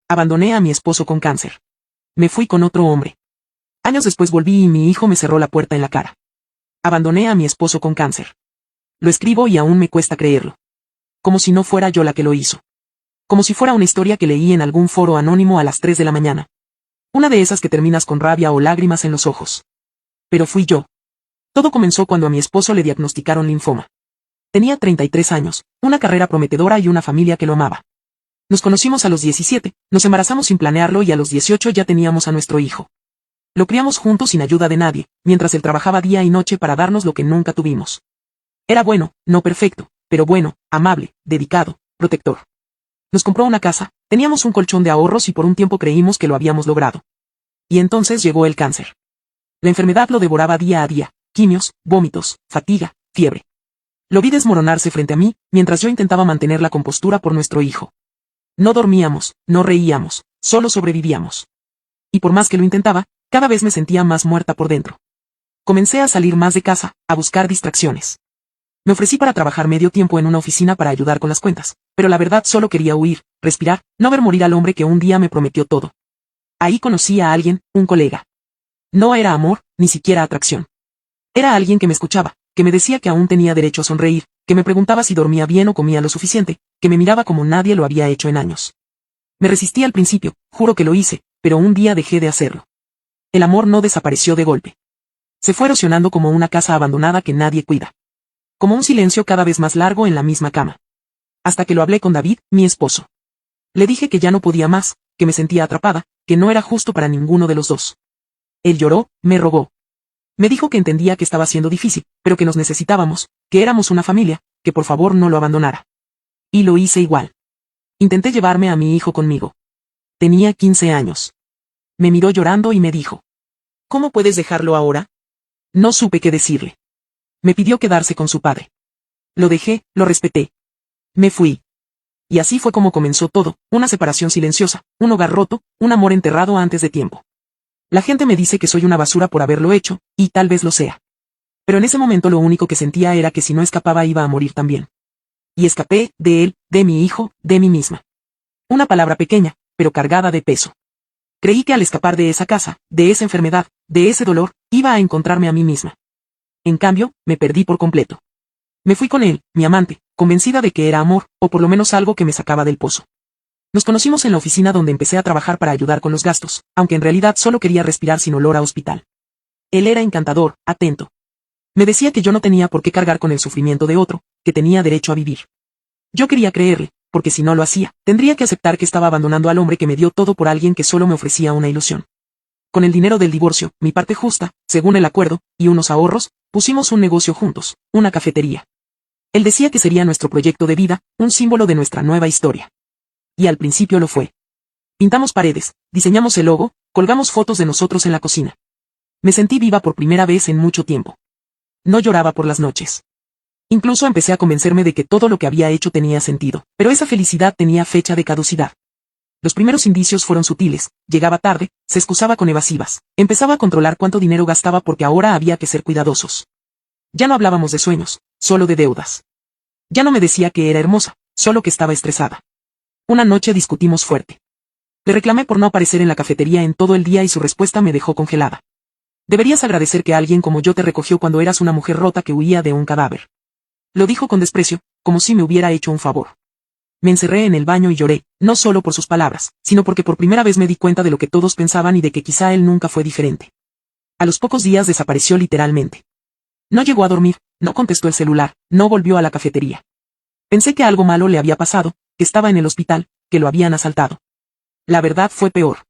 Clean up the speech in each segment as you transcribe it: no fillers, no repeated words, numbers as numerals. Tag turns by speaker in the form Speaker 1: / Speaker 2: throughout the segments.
Speaker 1: Abandoné a mi esposo con cáncer. Me fui con otro hombre. Años después volví y mi hijo me cerró la puerta en la cara. Abandoné a mi esposo con cáncer. Lo escribo y aún me cuesta creerlo. Como si no fuera yo la que lo hizo. Como si fuera una historia que leí en algún foro anónimo a las 3 de la mañana. Una de esas que terminas con rabia o lágrimas en los ojos. Pero fui yo. Todo comenzó cuando a mi esposo le diagnosticaron linfoma. Tenía 33 años, una carrera prometedora y una familia que lo amaba. Nos conocimos a los 17, nos embarazamos sin planearlo y a los 18 ya teníamos a nuestro hijo. Lo criamos juntos sin ayuda de nadie, mientras él trabajaba día y noche para darnos lo que nunca tuvimos. Era bueno, no perfecto, pero bueno, amable, dedicado, protector. Nos compró una casa, teníamos un colchón de ahorros y por un tiempo creímos que lo habíamos logrado. Y entonces llegó el cáncer. La enfermedad lo devoraba día a día, quimios, vómitos, fatiga, fiebre. Lo vi desmoronarse frente a mí, mientras yo intentaba mantener la compostura por nuestro hijo. No dormíamos, no reíamos, solo sobrevivíamos. Y por más que lo intentaba, cada vez me sentía más muerta por dentro. Comencé a salir más de casa, a buscar distracciones. Me ofrecí para trabajar medio tiempo en una oficina para ayudar con las cuentas, pero la verdad solo quería huir, respirar, no ver morir al hombre que un día me prometió todo. Ahí conocí a alguien, un colega. No era amor, ni siquiera atracción. Era alguien que me escuchaba, que me decía que aún tenía derecho a sonreír, que me preguntaba si dormía bien o comía lo suficiente, que me miraba como nadie lo había hecho en años. Me resistí al principio, juro que lo hice, pero un día dejé de hacerlo. El amor no desapareció de golpe. Se fue erosionando como una casa abandonada que nadie cuida. Como un silencio cada vez más largo en la misma cama. Hasta que lo hablé con David, mi esposo. Le dije que ya no podía más, que me sentía atrapada, que no era justo para ninguno de los dos. Él lloró, me rogó. Me dijo que entendía que estaba siendo difícil, pero que nos necesitábamos, que éramos una familia, que por favor no lo abandonara. Y lo hice igual. Intenté llevarme a mi hijo conmigo. Tenía 15 años. Me miró llorando y me dijo: ¿Cómo puedes dejarlo ahora? No supe qué decirle. Me pidió quedarse con su padre. Lo dejé, lo respeté. Me fui. Y así fue como comenzó todo, una separación silenciosa, un hogar roto, un amor enterrado antes de tiempo. La gente me dice que soy una basura por haberlo hecho, y tal vez lo sea. Pero en ese momento lo único que sentía era que si no escapaba iba a morir también. Y escapé, de él, de mi hijo, de mí misma. Una palabra pequeña, pero cargada de peso. Creí que al escapar de esa casa, de esa enfermedad, de ese dolor, iba a encontrarme a mí misma. En cambio, me perdí por completo. Me fui con él, mi amante, convencida de que era amor, o por lo menos algo que me sacaba del pozo. Nos conocimos en la oficina donde empecé a trabajar para ayudar con los gastos, aunque en realidad solo quería respirar sin olor a hospital. Él era encantador, atento. Me decía que yo no tenía por qué cargar con el sufrimiento de otro, que tenía derecho a vivir. Yo quería creerle, porque si no lo hacía, tendría que aceptar que estaba abandonando al hombre que me dio todo por alguien que solo me ofrecía una ilusión. Con el dinero del divorcio, mi parte justa, según el acuerdo, y unos ahorros, pusimos un negocio juntos, una cafetería. Él decía que sería nuestro proyecto de vida, un símbolo de nuestra nueva historia. Y al principio lo fue. Pintamos paredes, diseñamos el logo, colgamos fotos de nosotros en la cocina. Me sentí viva por primera vez en mucho tiempo. No lloraba por las noches. Incluso empecé a convencerme de que todo lo que había hecho tenía sentido, pero esa felicidad tenía fecha de caducidad. Los primeros indicios fueron sutiles, llegaba tarde, se excusaba con evasivas, empezaba a controlar cuánto dinero gastaba porque ahora había que ser cuidadosos. Ya no hablábamos de sueños, solo de deudas. Ya no me decía que era hermosa, solo que estaba estresada. Una noche discutimos fuerte. Le reclamé por no aparecer en la cafetería en todo el día y su respuesta me dejó congelada. Deberías agradecer que alguien como yo te recogió cuando eras una mujer rota que huía de un cadáver. Lo dijo con desprecio, como si me hubiera hecho un favor. Me encerré en el baño y lloré, no solo por sus palabras, sino porque por primera vez me di cuenta de lo que todos pensaban y de que quizá él nunca fue diferente. A los pocos días desapareció literalmente. No llegó a dormir, no contestó el celular, no volvió a la cafetería. Pensé que algo malo le había pasado, que estaba en el hospital, que lo habían asaltado. La verdad fue peor.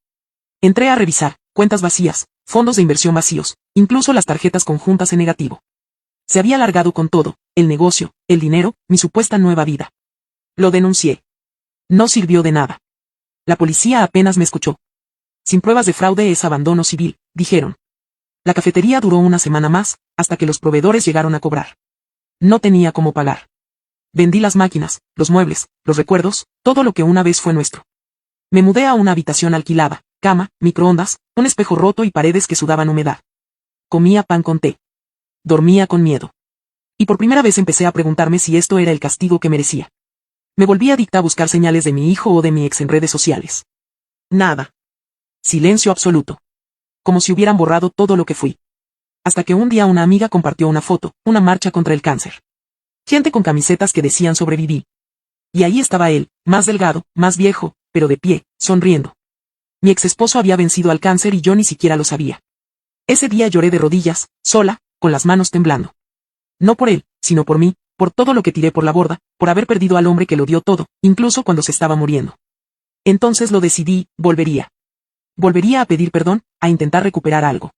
Speaker 1: Entré a revisar, cuentas vacías, fondos de inversión vacíos, incluso las tarjetas conjuntas en negativo. Se había largado con todo, el negocio, el dinero, mi supuesta nueva vida. Lo denuncié. No sirvió de nada. La policía apenas me escuchó. Sin pruebas de fraude es abandono civil, dijeron. La cafetería duró una semana más, hasta que los proveedores llegaron a cobrar. No tenía cómo pagar. Vendí las máquinas, los muebles, los recuerdos, todo lo que una vez fue nuestro. Me mudé a una habitación alquilada, cama, microondas, un espejo roto y paredes que sudaban humedad. Comía pan con té. Dormía con miedo. Y por primera vez empecé a preguntarme si esto era el castigo que merecía. Me volví adicta a buscar señales de mi hijo o de mi ex en redes sociales. Nada. Silencio absoluto. Como si hubieran borrado todo lo que fui. Hasta que un día una amiga compartió una foto, una marcha contra el cáncer. Gente con camisetas que decían sobreviví. Y ahí estaba él, más delgado, más viejo, pero de pie, sonriendo. Mi ex esposo había vencido al cáncer y yo ni siquiera lo sabía. Ese día lloré de rodillas, sola, con las manos temblando. No por él, sino por mí, por todo lo que tiré por la borda, por haber perdido al hombre que lo dio todo, incluso cuando se estaba muriendo. Entonces lo decidí, volvería. Volvería a pedir perdón, a intentar recuperar algo.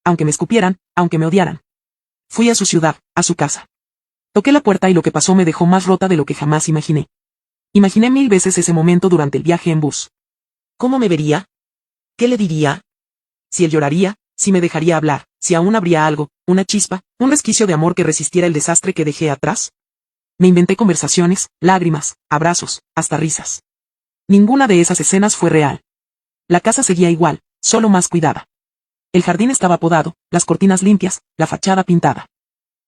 Speaker 1: Aunque me escupieran, aunque me odiaran. Fui a su ciudad, a su casa. Toqué la puerta y lo que pasó me dejó más rota de lo que jamás imaginé. Imaginé 1000 veces ese momento durante el viaje en bus. ¿Cómo me vería? ¿Qué le diría? Si él lloraría, si me dejaría hablar, si aún habría algo, una chispa, un resquicio de amor que resistiera el desastre que dejé atrás. Me inventé conversaciones, lágrimas, abrazos, hasta risas. Ninguna de esas escenas fue real. La casa seguía igual, solo más cuidada. El jardín estaba podado, las cortinas limpias, la fachada pintada.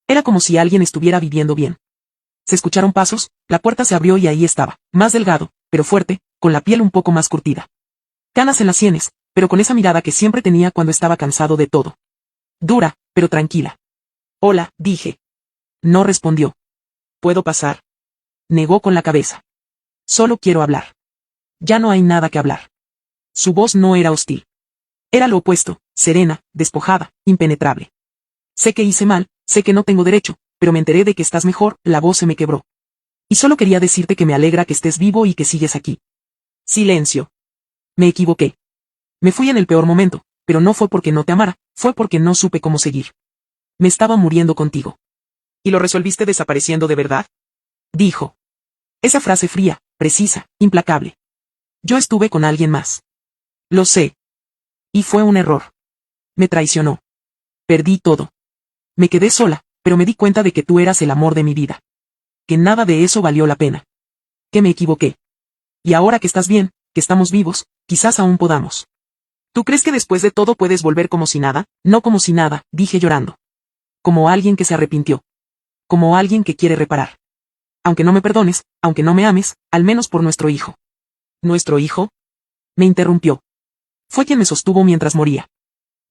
Speaker 1: Era como si alguien estuviera viviendo bien. Se escucharon pasos, la puerta se abrió y ahí estaba, más delgado, pero fuerte, con la piel un poco más curtida. Canas en las sienes, pero con esa mirada que siempre tenía cuando estaba cansado de todo. Dura, pero tranquila. Hola, dije. No respondió. ¿Puedo pasar? Negó con la cabeza. Solo quiero hablar. Ya no hay nada que hablar. Su voz no era hostil. Era lo opuesto, serena, despojada, impenetrable. Sé que hice mal, sé que no tengo derecho, pero me enteré de que estás mejor, la voz se me quebró. Y solo quería decirte que me alegra que estés vivo y que sigues aquí. Silencio. Me equivoqué. Me fui en el peor momento, pero no fue porque no te amara, fue porque no supe cómo seguir. Me estaba muriendo contigo. ¿Y lo resolviste desapareciendo de verdad? Dijo. Esa frase fría, precisa, implacable. Yo estuve con alguien más. Lo sé. Y fue un error. Me traicionó. Perdí todo. Me quedé sola, pero me di cuenta de que tú eras el amor de mi vida. Que nada de eso valió la pena. Que me equivoqué. Y ahora que estás bien, que estamos vivos, quizás aún podamos. ¿Tú crees que después de todo puedes volver como si nada? No como si nada, dije llorando. Como alguien que se arrepintió. Como alguien que quiere reparar. Aunque no me perdones, aunque no me ames, al menos por nuestro hijo. ¿Nuestro hijo? Me interrumpió. Fue quien me sostuvo mientras moría.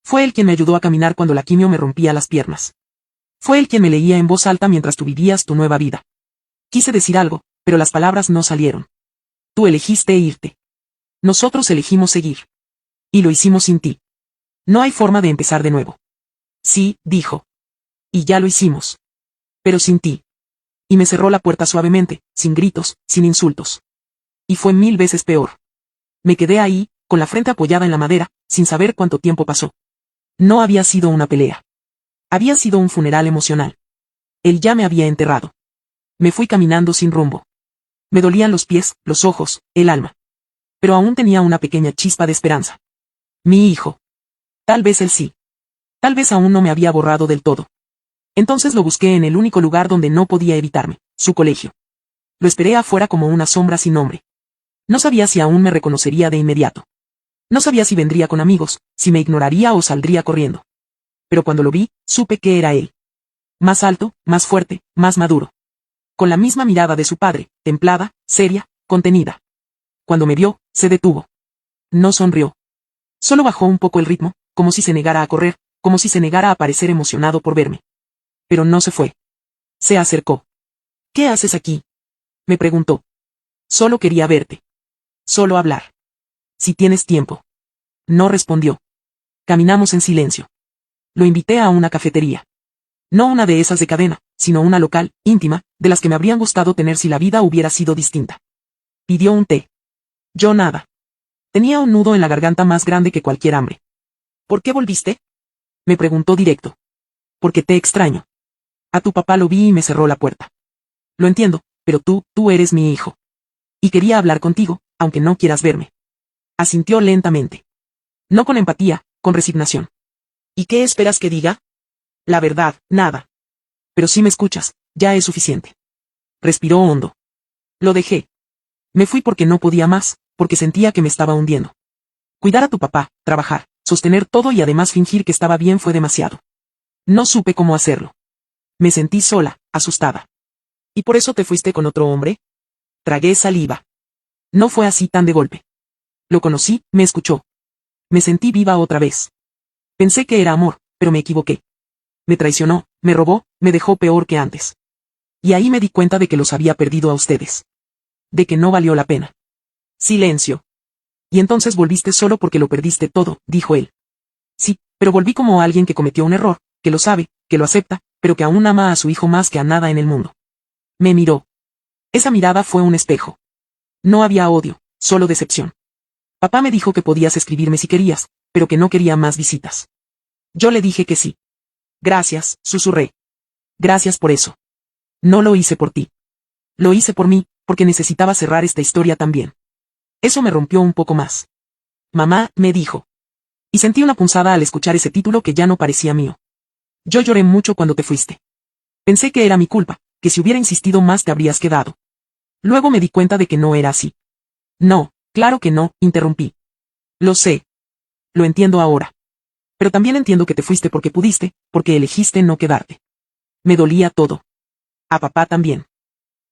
Speaker 1: Fue él quien me ayudó a caminar cuando la quimio me rompía las piernas. Fue él quien me leía en voz alta mientras tú vivías tu nueva vida. Quise decir algo, pero las palabras no salieron. Tú elegiste irte. Nosotros elegimos seguir. Y lo hicimos sin ti. No hay forma de empezar de nuevo. Sí, dijo. Y ya lo hicimos. Pero sin ti. Y me cerró la puerta suavemente, sin gritos, sin insultos. Y fue 1000 veces peor. Me quedé ahí, con la frente apoyada en la madera, sin saber cuánto tiempo pasó. No había sido una pelea. Había sido un funeral emocional. Él ya me había enterrado. Me fui caminando sin rumbo. Me dolían los pies, los ojos, el alma. Pero aún tenía una pequeña chispa de esperanza. Mi hijo. Tal vez él sí. Tal vez aún no me había borrado del todo. Entonces lo busqué en el único lugar donde no podía evitarme, su colegio. Lo esperé afuera como una sombra sin nombre. No sabía si aún me reconocería de inmediato. No sabía si vendría con amigos, si me ignoraría o saldría corriendo. Pero cuando lo vi, supe que era él. Más alto, más fuerte, más maduro. Con la misma mirada de su padre, templada, seria, contenida. Cuando me vio, se detuvo. No sonrió. Solo bajó un poco el ritmo, como si se negara a correr, como si se negara a parecer emocionado por verme. Pero no se fue. Se acercó. ¿Qué haces aquí? Me preguntó. Solo quería verte. Solo hablar. Si tienes tiempo. No respondió. Caminamos en silencio. Lo invité a una cafetería. No una de esas de cadena, sino una local, íntima, de las que me habrían gustado tener si la vida hubiera sido distinta. Pidió un té. Yo nada. Tenía un nudo en la garganta más grande que cualquier hambre. ¿Por qué volviste? Me preguntó directo. Porque te extraño. A tu papá lo vi y me cerró la puerta. Lo entiendo, pero tú eres mi hijo. Y quería hablar contigo, aunque no quieras verme. Asintió lentamente. No con empatía, con resignación. ¿Y qué esperas que diga? La verdad, nada. Pero si me escuchas, ya es suficiente. Respiró hondo. Lo dejé. Me fui porque no podía más, porque sentía que me estaba hundiendo. Cuidar a tu papá, trabajar, sostener todo y además fingir que estaba bien fue demasiado. No supe cómo hacerlo. Me sentí sola, asustada. ¿Y por eso te fuiste con otro hombre? Tragué saliva. No fue así tan de golpe. Lo conocí, me escuchó. Me sentí viva otra vez. Pensé que era amor, pero me equivoqué. Me traicionó, me robó, me dejó peor que antes. Y ahí me di cuenta de que los había perdido a ustedes. De que no valió la pena. Silencio. Y entonces volviste solo porque lo perdiste todo, dijo él. Sí, pero volví como alguien que cometió un error, que lo sabe, que lo acepta, pero que aún ama a su hijo más que a nada en el mundo. Me miró. Esa mirada fue un espejo. No había odio, solo decepción. Papá me dijo que podías escribirme si querías, pero que no quería más visitas. Yo le dije que sí. Gracias, susurré. Gracias por eso. No lo hice por ti. Lo hice por mí, porque necesitaba cerrar esta historia también. Eso me rompió un poco más. Mamá, me dijo. Y sentí una punzada al escuchar ese título que ya no parecía mío. Yo lloré mucho cuando te fuiste. Pensé que era mi culpa, que si hubiera insistido más te habrías quedado. Luego me di cuenta de que no era así. No, claro que no, interrumpí. Lo sé. Lo entiendo ahora. Pero también entiendo que te fuiste porque pudiste, porque elegiste no quedarte. Me dolía todo. A papá también.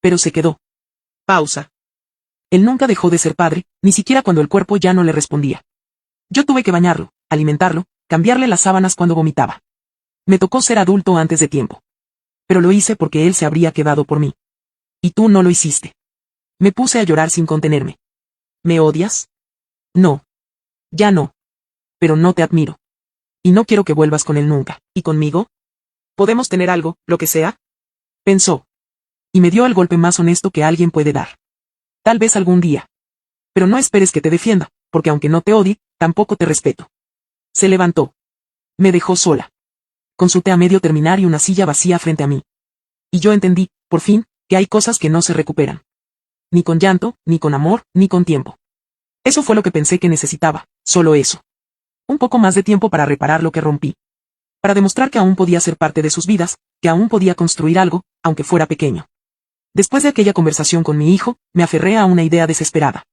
Speaker 1: Pero se quedó. Pausa. Él nunca dejó de ser padre, ni siquiera cuando el cuerpo ya no le respondía. Yo tuve que bañarlo, alimentarlo, cambiarle las sábanas cuando vomitaba. Me tocó ser adulto antes de tiempo. Pero lo hice porque él se habría quedado por mí. Y tú no lo hiciste. Me puse a llorar sin contenerme. ¿Me odias? No. Ya no. Pero no te admiro. Y no quiero que vuelvas con él nunca. ¿Y conmigo? ¿Podemos tener algo, lo que sea? Pensó. Y me dio el golpe más honesto que alguien puede dar. Tal vez algún día. Pero no esperes que te defienda, porque aunque no te odie, tampoco te respeto. Se levantó. Me dejó sola. Consulté a medio terminar y una silla vacía frente a mí. Y yo entendí, por fin, que hay cosas que no se recuperan. Ni con llanto, ni con amor, ni con tiempo. Eso fue lo que pensé que necesitaba, solo eso. Un poco más de tiempo para reparar lo que rompí. Para demostrar que aún podía ser parte de sus vidas, que aún podía construir algo, aunque fuera pequeño. Después de aquella conversación con mi hijo, me aferré a una idea desesperada.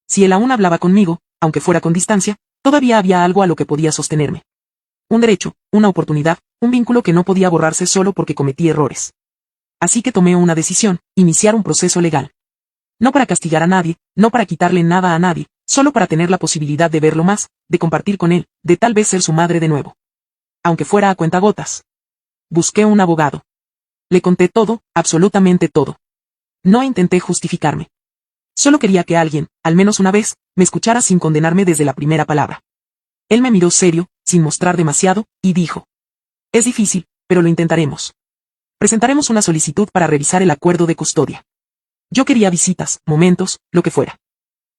Speaker 1: Si él aún hablaba conmigo, aunque fuera con distancia, todavía había algo a lo que podía sostenerme. Un derecho, una oportunidad, un vínculo que no podía borrarse solo porque cometí errores. Así que tomé una decisión, iniciar un proceso legal. No para castigar a nadie, no para quitarle nada a nadie, solo para tener la posibilidad de verlo más, de compartir con él, de tal vez ser su madre de nuevo. Aunque fuera a cuentagotas. Busqué un abogado. Le conté todo, absolutamente todo. No intenté justificarme. Solo quería que alguien, al menos una vez, me escuchara sin condenarme desde la primera palabra. Él me miró serio, sin mostrar demasiado, y dijo. Es difícil, pero lo intentaremos. Presentaremos una solicitud para revisar el acuerdo de custodia. Yo quería visitas, momentos, lo que fuera.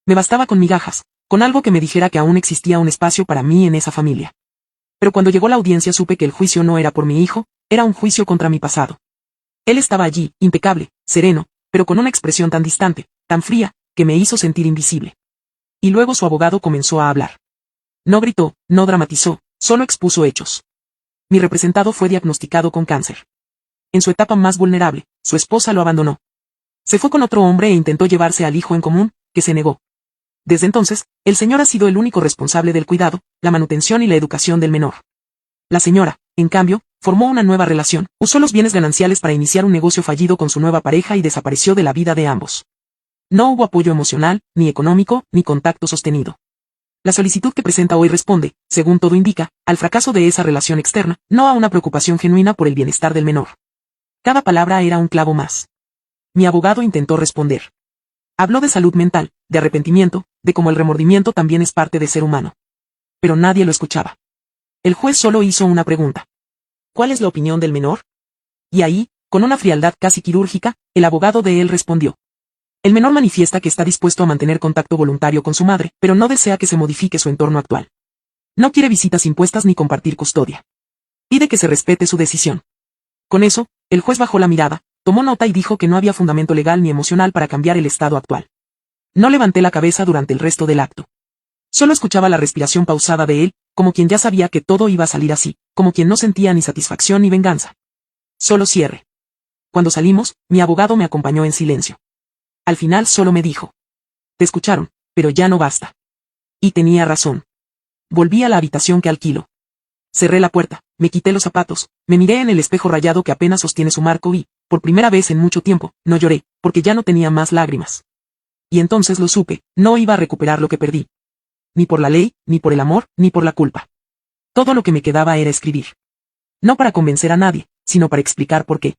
Speaker 1: Me bastaba con migajas, con algo que me dijera que aún existía un espacio para mí en esa familia. Pero cuando llegó la audiencia supe que el juicio no era por mi hijo, era un juicio contra mi pasado. Él estaba allí, impecable, sereno, pero con una expresión tan distante, tan fría, que me hizo sentir invisible. Y luego su abogado comenzó a hablar. No gritó, no dramatizó, solo expuso hechos. Mi representado fue diagnosticado con cáncer. En su etapa más vulnerable, su esposa lo abandonó. Se fue con otro hombre e intentó llevarse al hijo en común, que se negó. Desde entonces, el señor ha sido el único responsable del cuidado, la manutención y la educación del menor. La señora, en cambio, formó una nueva relación, usó los bienes gananciales para iniciar un negocio fallido con su nueva pareja y desapareció de la vida de ambos. No hubo apoyo emocional, ni económico, ni contacto sostenido. La solicitud que presenta hoy responde, según todo indica, al fracaso de esa relación externa, no a una preocupación genuina por el bienestar del menor. Cada palabra era un clavo más. Mi abogado intentó responder. Habló de salud mental, de arrepentimiento, de cómo el remordimiento también es parte de ser humano. Pero nadie lo escuchaba. El juez solo hizo una pregunta. ¿Cuál es la opinión del menor? Y ahí, con una frialdad casi quirúrgica, el abogado de él respondió. El menor manifiesta que está dispuesto a mantener contacto voluntario con su madre, pero no desea que se modifique su entorno actual. No quiere visitas impuestas ni compartir custodia. Pide que se respete su decisión. Con eso, el juez bajó la mirada, tomó nota y dijo que no había fundamento legal ni emocional para cambiar el estado actual. No levanté la cabeza durante el resto del acto. Solo escuchaba la respiración pausada de él, como quien ya sabía que todo iba a salir así, como quien no sentía ni satisfacción ni venganza. Solo cierre. Cuando salimos, mi abogado me acompañó en silencio. Al final solo me dijo. Te escucharon, pero ya no basta. Y tenía razón. Volví a la habitación que alquilo. Cerré la puerta, me quité los zapatos, me miré en el espejo rayado que apenas sostiene su marco y, por primera vez en mucho tiempo, no lloré, porque ya no tenía más lágrimas. Y entonces lo supe, no iba a recuperar lo que perdí. ni por la ley, ni por el amor, ni por la culpa. Todo lo que me quedaba era escribir. No para convencer a nadie, sino para explicar por qué.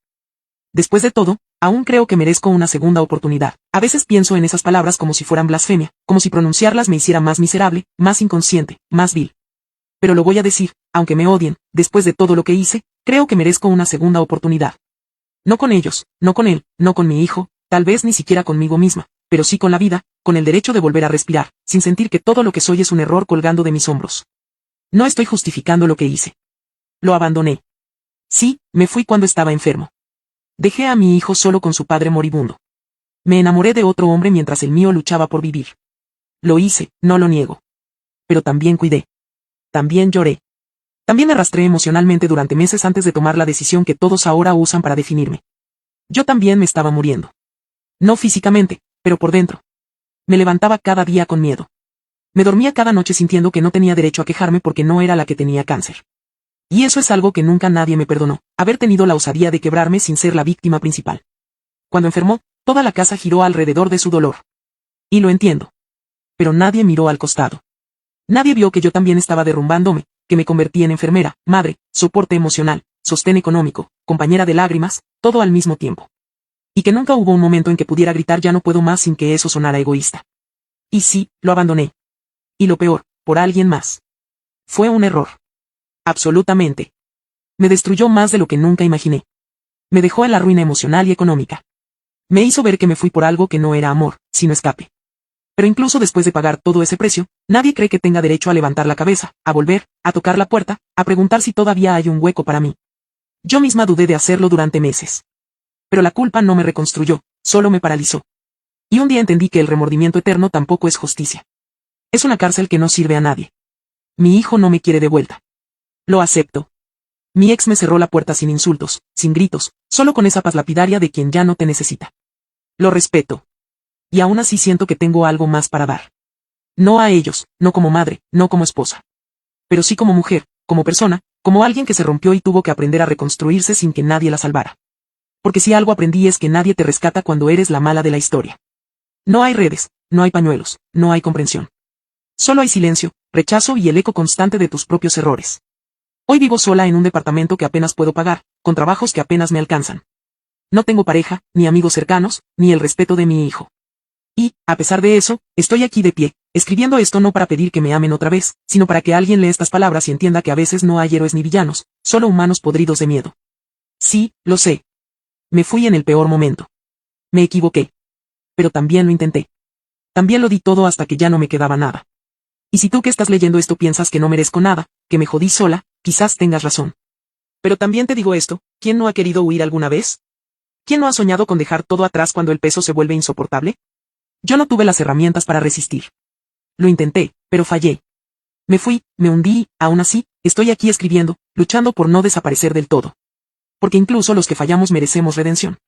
Speaker 1: Después de todo, aún creo que merezco una segunda oportunidad. A veces pienso en esas palabras como si fueran blasfemia, como si pronunciarlas me hiciera más miserable, más inconsciente, más vil. Pero lo voy a decir, aunque me odien, después de todo lo que hice, creo que merezco una segunda oportunidad. No con ellos, no con él, no con mi hijo, tal vez ni siquiera conmigo misma, pero sí con la vida, con el derecho de volver a respirar, sin sentir que todo lo que soy es un error colgando de mis hombros. No estoy justificando lo que hice. Lo abandoné. Sí, me fui cuando estaba enfermo. Dejé a mi hijo solo con su padre moribundo. Me enamoré de otro hombre mientras el mío luchaba por vivir. Lo hice, no lo niego. Pero también cuidé. También lloré. También me arrastré emocionalmente durante meses antes de tomar la decisión que todos ahora usan para definirme. Yo también me estaba muriendo. No físicamente, pero por dentro. Me levantaba cada día con miedo. Me dormía cada noche sintiendo que no tenía derecho a quejarme porque no era la que tenía cáncer. Y eso es algo que nunca nadie me perdonó, haber tenido la osadía de quebrarme sin ser la víctima principal. Cuando enfermó, toda la casa giró alrededor de su dolor. Y lo entiendo. Pero nadie miró al costado. Nadie vio que yo también estaba derrumbándome, que me convertí en enfermera, madre, soporte emocional, sostén económico, compañera de lágrimas, todo al mismo tiempo. Y que nunca hubo un momento en que pudiera gritar ya no puedo más sin que eso sonara egoísta. Y sí, lo abandoné. Y lo peor, por alguien más. Fue un error. Absolutamente. Me destruyó más de lo que nunca imaginé. Me dejó en la ruina emocional y económica. Me hizo ver que me fui por algo que no era amor, sino escape. Pero incluso después de pagar todo ese precio, nadie cree que tenga derecho a levantar la cabeza, a volver, a tocar la puerta, a preguntar si todavía hay un hueco para mí. Yo misma dudé de hacerlo durante meses. Pero la culpa no me reconstruyó, solo me paralizó. Y un día entendí que el remordimiento eterno tampoco es justicia. Es una cárcel que no sirve a nadie. Mi hijo no me quiere de vuelta. Lo acepto. Mi ex me cerró la puerta sin insultos, sin gritos, solo con esa paz lapidaria de quien ya no te necesita. Lo respeto. Y aún así siento que tengo algo más para dar. No a ellos, no como madre, no como esposa. Pero sí como mujer, como persona, como alguien que se rompió y tuvo que aprender a reconstruirse sin que nadie la salvara. Porque si algo aprendí es que nadie te rescata cuando eres la mala de la historia. No hay redes, no hay pañuelos, no hay comprensión. Solo hay silencio, rechazo y el eco constante de tus propios errores. Hoy vivo sola en un departamento que apenas puedo pagar, con trabajos que apenas me alcanzan. No tengo pareja, ni amigos cercanos, ni el respeto de mi hijo. Y, a pesar de eso, estoy aquí de pie, escribiendo esto no para pedir que me amen otra vez, sino para que alguien lea estas palabras y entienda que a veces no hay héroes ni villanos, solo humanos podridos de miedo. Sí, lo sé. Me fui en el peor momento. Me equivoqué. Pero también lo intenté. También lo di todo hasta que ya no me quedaba nada. Y si tú que estás leyendo esto piensas que no merezco nada, que me jodí sola, quizás tengas razón. Pero también te digo esto, ¿quién no ha querido huir alguna vez? ¿Quién no ha soñado con dejar todo atrás cuando el peso se vuelve insoportable? Yo no tuve las herramientas para resistir. Lo intenté, pero fallé. Me fui, me hundí, aún así, estoy aquí escribiendo, luchando por no desaparecer del todo. Porque incluso los que fallamos merecemos redención.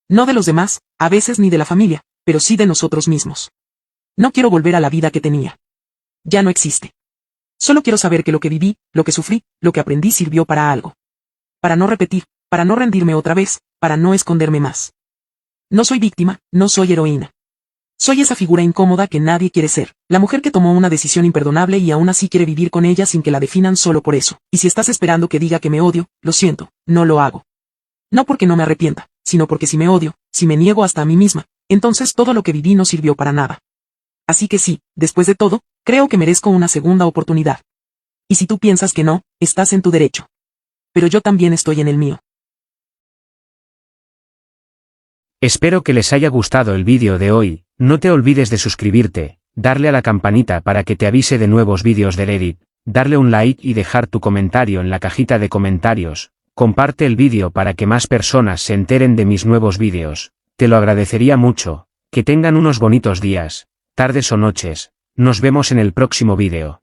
Speaker 1: No de los demás, a veces ni de la familia, pero sí de nosotros mismos. No quiero volver a la vida que tenía. Ya no existe. Solo quiero saber que lo que viví, lo que sufrí, lo que aprendí sirvió para algo. Para no repetir, para no rendirme otra vez, para no esconderme más. No soy víctima, no soy heroína. Soy esa figura incómoda que nadie quiere ser, la mujer que tomó una decisión imperdonable y aún así quiere vivir con ella sin que la definan solo por eso. Y si estás esperando que diga que me odio, lo siento, no lo hago. No porque no me arrepienta, sino porque si me odio, si me niego hasta a mí misma, entonces todo lo que viví no sirvió para nada. Así que sí, después de todo, creo que merezco una segunda oportunidad. Y si tú piensas que no, estás en tu derecho. Pero yo también estoy en el mío.
Speaker 2: Espero que les haya gustado el vídeo de hoy, no te olvides de suscribirte, darle a la campanita para que te avise de nuevos vídeos del Edit, darle un like y dejar tu comentario en la cajita de comentarios, comparte el vídeo para que más personas se enteren de mis nuevos vídeos, te lo agradecería mucho, que tengan unos bonitos días, tardes o noches, nos vemos en el próximo vídeo.